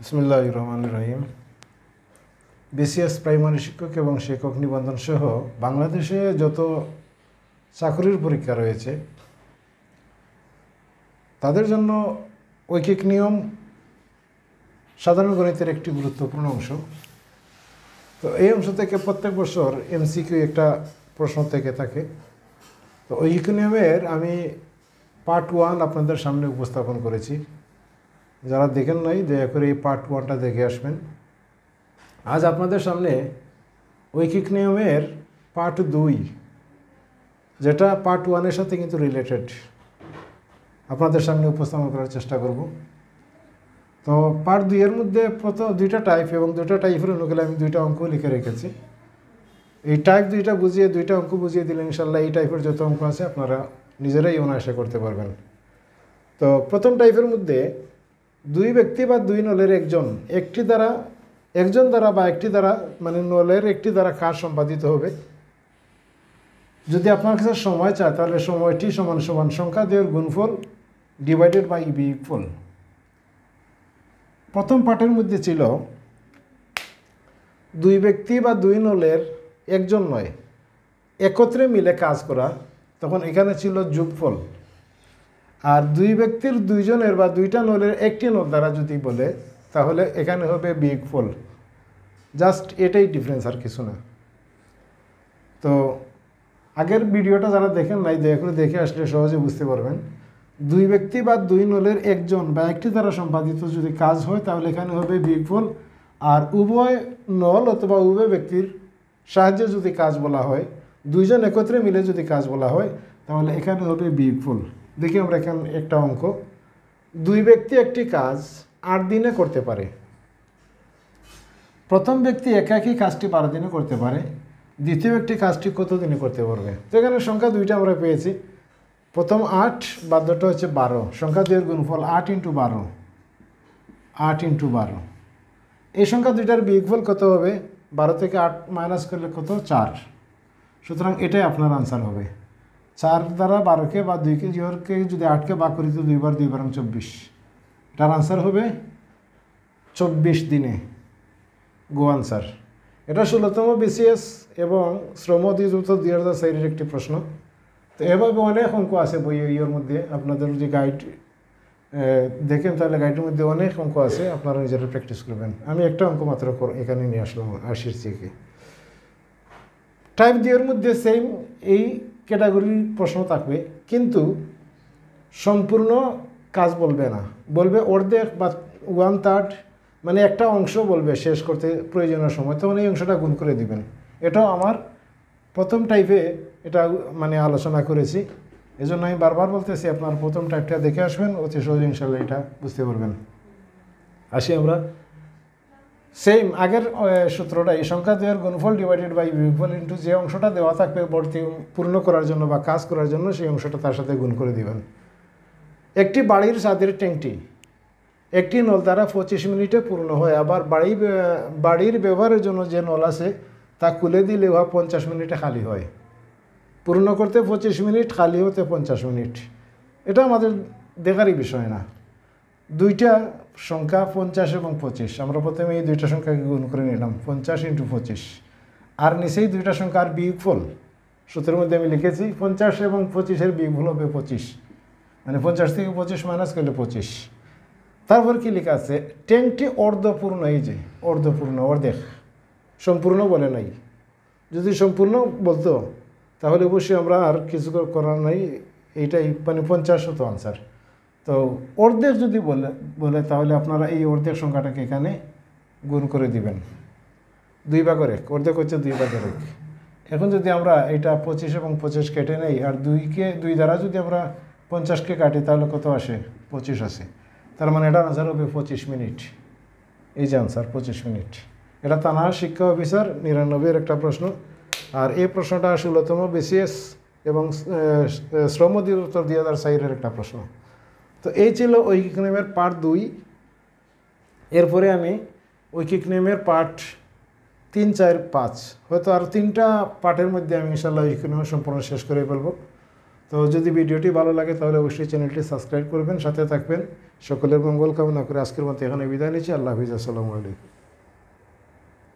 বিসমিল্লাহির রহমানির রহিম। BCS primary শিক্ষক এবং শিক্ষক নিবন্ধন সহ বাংলাদেশে যত চাকরির পরীক্ষা রয়েছে তাদের জন্য ঐকিক নিয়ম সাধারণ গণিতের একটি গুরুত্বপূর্ণ অংশ। তো এই অংশ থেকে প্রত্যেক বছর এমসিকিউ একটা প্রশ্ন থেকে থাকে। তো ঐকিক নিয়মের আমি পার্ট 1 আপনাদের সামনে উপস্থাপন করেছি। যারা দেখেন নাই দয়া করে এই পার্ট 1টা দেখে আসবেন। আজ আপনাদের সামনে ঐকিক নিয়মের পার্ট 2, যেটা পার্ট 1-এর সাথে কিন্তু রিলেটেড, আপনাদের সামনে উপস্থাপন করার চেষ্টা করব। তো পার্ট 2-এর মধ্যে প্রথম 2টা টাইপ এবং 2টা টাইপের অনুকূলে আমি 2টা অঙ্ক লিখে রেখেছি। এই টাইপ 2টা বুঝিয়ে 2টা অঙ্ক বুঝিয়ে দিলে ইনশাল্লাহ এই টাইপের যত অঙ্ক আছে আপনারা নিজেরাই অনায়াসে করতে পারবেন। তো প্রথম টাইপের মধ্যে দুই ব্যক্তি বা দুই নলের একটি দ্বারা মানে নলের একটি দ্বারা কাজ সম্পাদিত হবে। যদি আপনার কাছে সময় চায় তাহলে সময়টি সমান সমান সংখ্যা দ্বয়ের গুণফল ডিভাইডেড বাই বিয়োগফল। প্রথম পার্টের মধ্যে ছিল দুই ব্যক্তি বা দুই নলের একজন নয় একত্রে মিলে কাজ করা, তখন এখানে ছিল যোগফল। আর দুই ব্যক্তির দুইজনের বা দুইটা নলের একটি নল দ্বারা যদি বলে তাহলে এখানে হবে বিয়োগফল। জাস্ট এটাই ডিফারেন্স, আর কিছু না। তো আগের ভিডিওটা যারা দেখেন নাই দয়া করে দেখে আসলে সহজে বুঝতে পারবেন। দুই ব্যক্তি বা দুই নলের একজন বা একটি দ্বারা সম্পাদিত যদি কাজ হয় তাহলে এখানে হবে বিয়োগফল। আর উভয় নল অথবা উভয় ব্যক্তির সাহায্যে যদি কাজ বলা হয়, দুইজন একত্রে মিলে যদি কাজ বলা হয় তাহলে এখানে হবে বিয়োগফল। দেখি আমরা এখানে একটা অঙ্ক, দুই ব্যক্তি একটি কাজ 8 দিনে করতে পারে। প্রথম ব্যক্তি একাকী কাজটি 12 দিনে করতে পারে, দ্বিতীয় ব্যক্তি কাজটি কত দিনে করতে পারবে? তো এখানে সংখ্যা 2টা আমরা পেয়েছি। প্রথম 8, বাদ্যটা হচ্ছে 12, সংখ্যা 2-এর গুণফল 8 × 12, 8 × 12। এই সংখ্যা 2টার বিয়োগফল কত হবে? 12 থেকে 8 মাইনাস করলে কত? 4। সুতরাং এটাই আপনার আনসার হবে। 4 দ্বারা 12কে বা 2কে যদি 8কে ভাগ করি তো 2 বার 2 × 24, এটার আনসার হবে 24 দিনে। গো আনসার। এটা 16তম বিসিএস এবং শ্রম অধিদপ্তর 2004-এর একটি প্রশ্ন। তো এভাবে অনেক অঙ্ক আছে বইয়ের মধ্যে। আপনাদের যে গাইড দেখেন তাহলে গাইডের মধ্যে অনেক অঙ্ক আছে, আপনারা নিজেরা প্র্যাকটিস করবেন। আমি একটা অঙ্ক মাত্র এখানে নিয়ে আসলাম 80 থেকে। টাইপ 2-এর মধ্যে সেম এই ক্যাটাগরির প্রশ্ন থাকবে, কিন্তু সম্পূর্ণ কাজ বলবে না, বলবে অর্ধেক বা 1/3, মানে একটা অংশ বলবে শেষ করতে প্রয়োজনীয় সময়, তখন এই অংশটা গুণ করে দিবেন। এটাও আমার প্রথম টাইপে এটা মানে আলোচনা করেছি। এজন্য আমি বারবার বলতেছি আপনার প্রথম টাইপটা দেখে আসবেন, অতি সহজে ইনশাল্লাহ এটা বুঝতে পারবেন। আসি আমরা সেম আগের সূত্রটা, এই সংখ্যা 2-এর গুণফল ডিভাইডেড বাই বিয়োগফল ইন্টু যে অংশটা দেওয়া থাকবে ভর্তি পূর্ণ করার জন্য বা কাজ করার জন্য সেই অংশটা তার সাথে গুণ করে দিবেন। একটি বাড়ির ছাদের ট্যাঙ্কটি একটি নল দ্বারা 25 মিনিটে পূর্ণ হয়, আবার বাড়ির ব্যবহারের জন্য যে নল আছে তা খুলে দিলে উহা 50 মিনিটে খালি হয়। পূর্ণ করতে 25 মিনিট, খালি হতে 50 মিনিট। এটা আমাদের দেখারই বিষয় না। দুইটা সংখ্যা 50 এবং 25, আমরা প্রথমে এই দুইটা সংখ্যাকে গুণ করে নিলাম 50 × 25, আর নিচেই দুইটা সংখ্যার বিয়োগফল সূত্রের মধ্যে আমি লিখেছি 50 এবং 25-এর বিয়োগফল হবে 25, মানে 50 থেকে 25 মাইনাস করলে 25। তারপর কি লেখা আছে? ট্যাঙ্কটি অর্ধপূর্ণ, এই যে অর্ধপূর্ণ, অর্ধেক, সম্পূর্ণ বলে নাই। যদি সম্পূর্ণ বলতো তাহলে অবশ্যই আমরা আর কিছু করার নাই, এইটাই মানে 50 হতো আনসার। তো অর্ধেক যদি বলে তাহলে আপনারা এই অর্ধেক সংখ্যাটাকে এখানে গুণ করে দিবেন। 2/1, অর্ধেক হচ্ছে 2/1। এখন যদি আমরা এটা 25 এবং 25 কেটে নেই আর 2 দ্বারা যদি আমরা 50কে কাটি তাহলে কত আসে? 25 আসে। তার মানে এটার আনসার হবে 25 মিনিট। এই যে আনসার 25 মিনিট। এটা থানা শিক্ষা অফিসার 99-এর একটা প্রশ্ন। আর এই প্রশ্নটা 16তম বিসিএস এবং শ্রম অধিদপ্তর 2004-এর একটা প্রশ্ন। তো এই ছিল ঐকিক নিয়মের পার্ট 2। এরপরে আমি ঐকিক নিয়মের পার্ট 3, 4, 5, হয়তো আর 3টা পার্টের মধ্যে আমি ইনশাল্লাহ ঐকিক নিয়ম সম্পূর্ণ শেষ করে ফেলব। তো যদি ভিডিওটি ভালো লাগে তাহলে অবশ্যই চ্যানেলটি সাবস্ক্রাইব করবেন, সাথে থাকবেন। সকলের মঙ্গল কামনা করে আজকের মতো এখানে বিদায় নিচ্ছি। আল্লাহ হাফিজ, আসসালামু আলাইকুম।